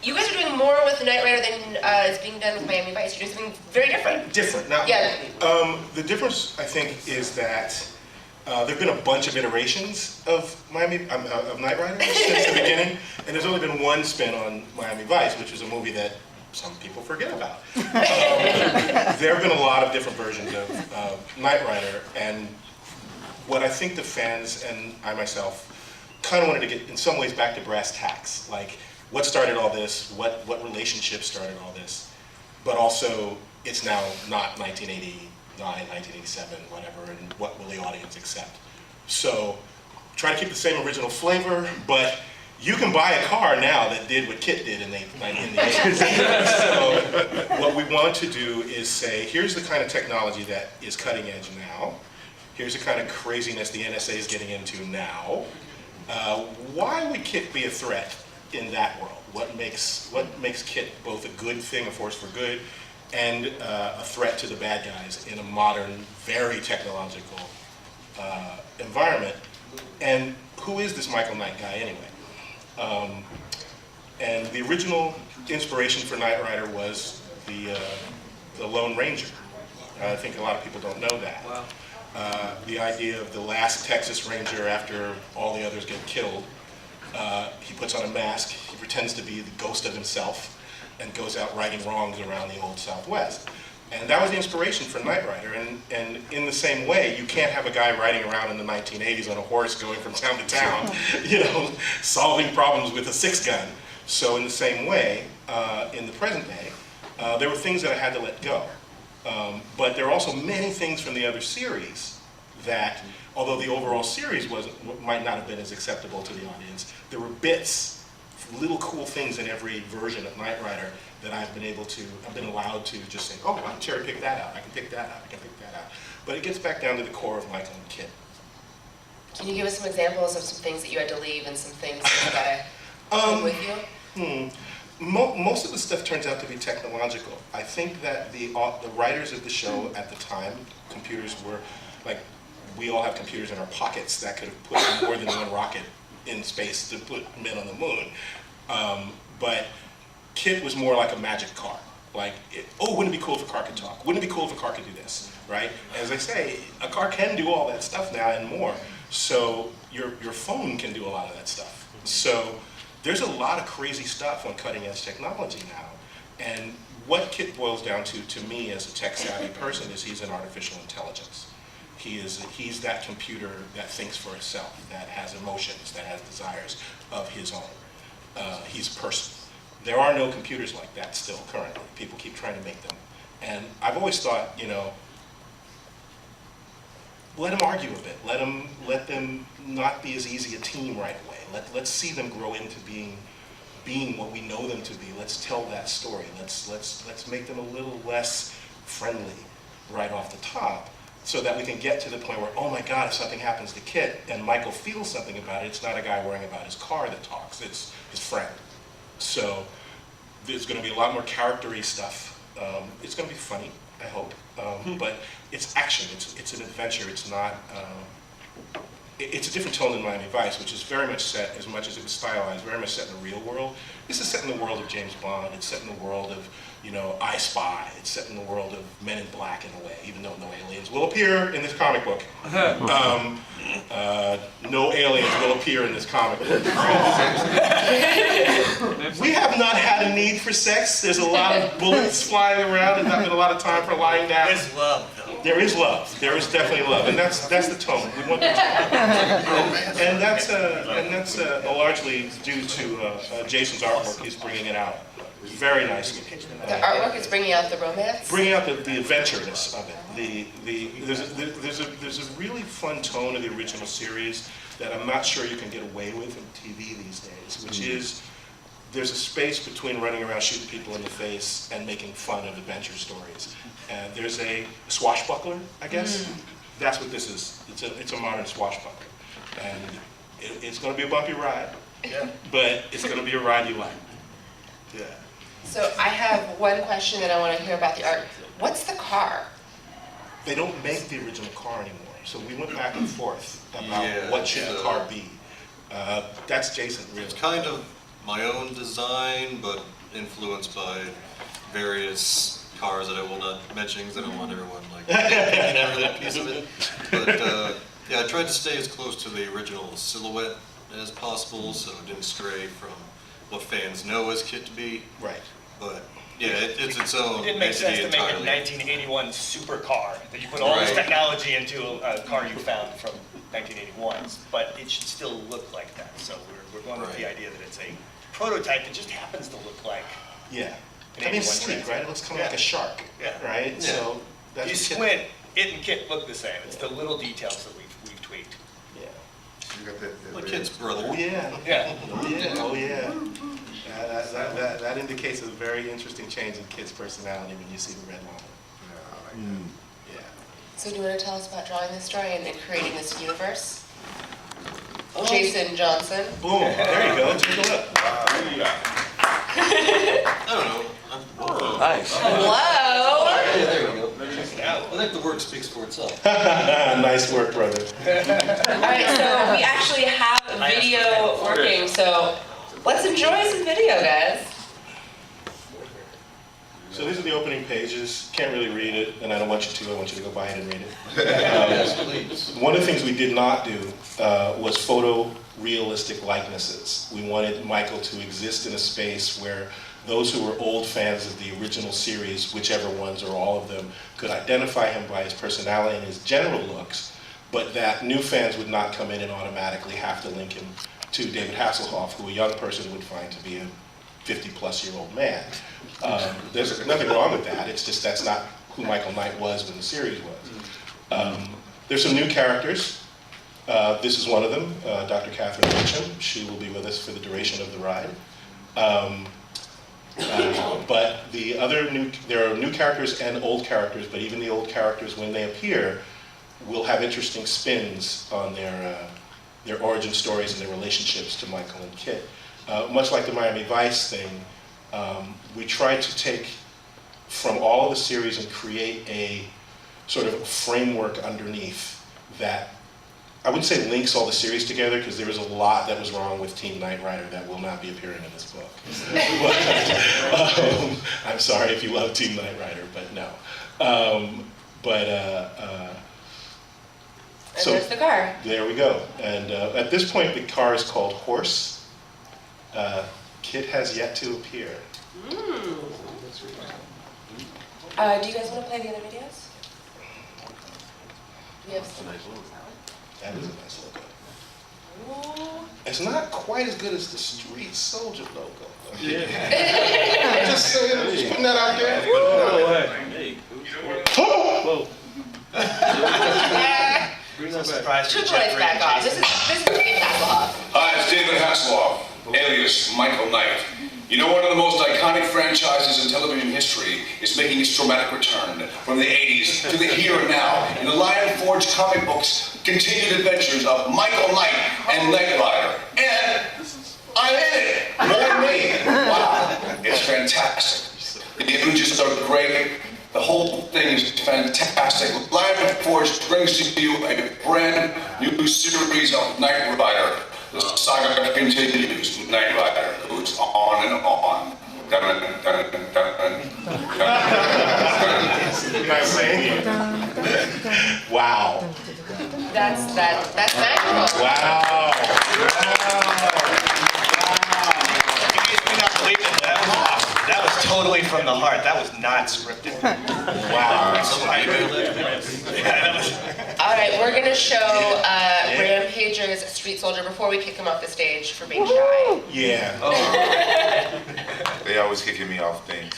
you guys are doing more with Knight Rider than is being done with Miami Vice. You're doing something very different. Different. Now, yeah. The difference, I think, is that there have been a bunch of iterations of Knight Rider since the beginning, and there's only been one spin on Miami Vice, which was a movie that some people forget about. There have been a lot of different versions of Knight Rider, and what I think the fans and I myself kind of wanted to get, in some ways, back to brass tacks. Like, what started all this? What relationship started all this? But also, it's now not 1989, 1987, whatever, and what will the audience accept? So, try to keep the same original flavor, but you can buy a car now that did what KITT did in the 80s. So, what we want to do is say, here's the kind of technology that is cutting edge now. Here's the kind of craziness the NSA is getting into now. Why would KITT be a threat in that world? What makes KITT both a good thing, a force for good, and a threat to the bad guys in a modern, very technological environment? And who is this Michael Knight guy anyway? And the original inspiration for Knight Rider was the Lone Ranger. I think a lot of people don't know that. Wow. The idea of the last Texas Ranger after all the others get killed. He puts on a mask, he pretends to be the ghost of himself, and goes out righting wrongs around the old Southwest. And that was the inspiration for Knight Rider. And in the same way, you can't have a guy riding around in the 1980s on a horse going from town to town, you know, solving problems with a 6-gun. So in the same way, in the present day, there were things that I had to let go. But there are also many things from the other series that, although the overall series might not have been as acceptable to the audience, there were bits, little cool things in every version of Knight Rider that I've been allowed to just say, oh, I can cherry pick that out, I can pick that out, I can pick that out. But it gets back down to the core of Michael and KITT. Can you give us some examples of some things that you had to leave and some things that came with you? Most of the stuff turns out to be technological. I think that the writers of the show at the time, computers were, like, we all have computers in our pockets that could have put more than one rocket in space to put men on the moon. But KITT was more like a magic car. Like, wouldn't it be cool if a car could talk? Wouldn't it be cool if a car could do this, right? As I say, a car can do all that stuff now and more. So your phone can do a lot of that stuff. So there's a lot of crazy stuff on cutting edge technology now. And what KITT boils down to me as a tech savvy person is he's an artificial intelligence. He's that computer that thinks for itself, that has emotions, that has desires of his own. He's a person. There are no computers like that still currently. People keep trying to make them. And I've always thought, you know, let them argue a bit. Let them not be as easy a team right away. Let's see them grow into being what we know them to be. Let's tell that story. Let's make them a little less friendly right off the top, so that we can get to the point where, oh my God, if something happens to KITT and Michael feels something about it, it's not a guy worrying about his car that talks, it's his friend. So there's going to be a lot more character-y stuff. It's going to be funny, I hope, but it's action, it's an adventure, it's not, it's a different tone than Miami Vice, which is very much set, as much as it was stylized, very much set in the real world. This is set in the world of James Bond, it's set in the world of, you know, I Spy, it's set in the world of Men in Black in a way, even though no aliens will appear in this comic book. No aliens will appear in this comic book. We have not had a need for sex. There's a lot of bullets flying around. There's not been a lot of time for lying down. There's love, though. There is love. There is definitely love, and that's the tone. We want the tone, and that's largely due to Jason's artwork. He's bringing it out very nicely. The artwork is bringing out the romance? Bringing out the adventureness of it. There's a really fun tone of the original series that I'm not sure you can get away with in TV these days, which is there's a space between running around shooting people in the face and making fun of adventure stories. And there's a swashbuckler, I guess. That's what this is. It's a modern swashbuckler. And it's going to be a bumpy ride, but it's going to be a ride you like. Yeah. So I have one question that I want to hear about the art. What's the car? They don't make the original car anymore. So we went back and forth about what should the car be. That's Jason, really. It's kind of my own design, but influenced by various cars that I will not mention because I don't want everyone like picking every little piece of it. But yeah, I tried to stay as close to the original silhouette as possible, so it didn't stray from what fans know as Kit to be. Right. But yeah, it's its own It didn't make sense to make a entirely. 1981 supercar, that you put all this Right. technology into a car you found from 1981s, but it should still look like that. So we're going with the Right. idea that it's a prototype that just happens to look like. Yeah. An I mean, 81 it's sleek, Trans right? Am. It looks kind of like a shark, Yeah. right? Yeah. So that's If you what Kit- squint, it and Kit look the same. It's the little details that we've tweaked. Yeah. You got that My red- Kit's brother. Oh yeah. Yeah. Oh yeah. Oh yeah. That indicates a very interesting change in Kit's personality when you see the red line. Yeah, I like that. Yeah. So do you want to tell us about drawing this story and creating this universe? Jason Johnson. Boom. There you go. Take a look. I don't know. Nice. Whoa! Yeah, there we go. Check it out. I think the work speaks for itself. Nice work, brother. All right, so we actually have a video working, so let's enjoy some video, guys. So these are the opening pages. Can't really read it, and I don't want you to. I want you to go buy it and read it. Yes, please. One of the things we did not do was photorealistic likenesses. We wanted Michael to exist in a space where those who were old fans of the original series, whichever ones or all of them, could identify him by his personality and his general looks, but that new fans would not come in and automatically have to link him to David Hasselhoff, who a young person would find to be a 50-plus-year-old man. There's nothing wrong with that. It's just that's not who Michael Knight was when the series was. There's some new characters. This is one of them, Dr. Catherine Mitchum. She will be with us for the duration of the ride. But there are new characters and old characters, but even the old characters, when they appear, will have interesting spins on their origin stories and their relationships to Michael and Kit. Much like the Miami Vice thing, we tried to take from all of the series and create a sort of framework underneath that I wouldn't say links all the series together, because there was a lot that was wrong with Team Knight Rider that will not be appearing in this book. But, I'm sorry if you love Team Knight Rider, but no. And So there's the car. there we go. And at this point, the car is called Horse. Kit has yet to appear. Do you guys want to play the other videos? We have some. That is a nice logo. It's not quite as good as the Street Soldier logo. Yeah. Just saying, just putting that out there. Whoa. I'm surprised Triple Jeff H back off. Bridges. This is David Hasselhoff. Hi, it's David Hasselhoff, alias Michael Knight. You know, one of the most iconic franchises in television history is making its dramatic return from the 80s to the here and now in the Lion Forge comic books' continued adventures of Michael Knight and Knight Rider. And I'm in it! More than me! Wow, it's fantastic. The images are great. The whole thing is fantastic. Lion Forge brings to you a brand new series of Knight Rider. The saga continues. Knight Rider goes on and on. Dun, dun, dun, dun, dun, dun. You guys saying? Wow. That's magical. Wow. You may not believe it, that was awesome. That was totally from the heart. That was not scripted. Wow. All right, we're gonna show Rampage's Street Soldier before we kick him off the stage for being shy. Yeah. They always kicking me off things.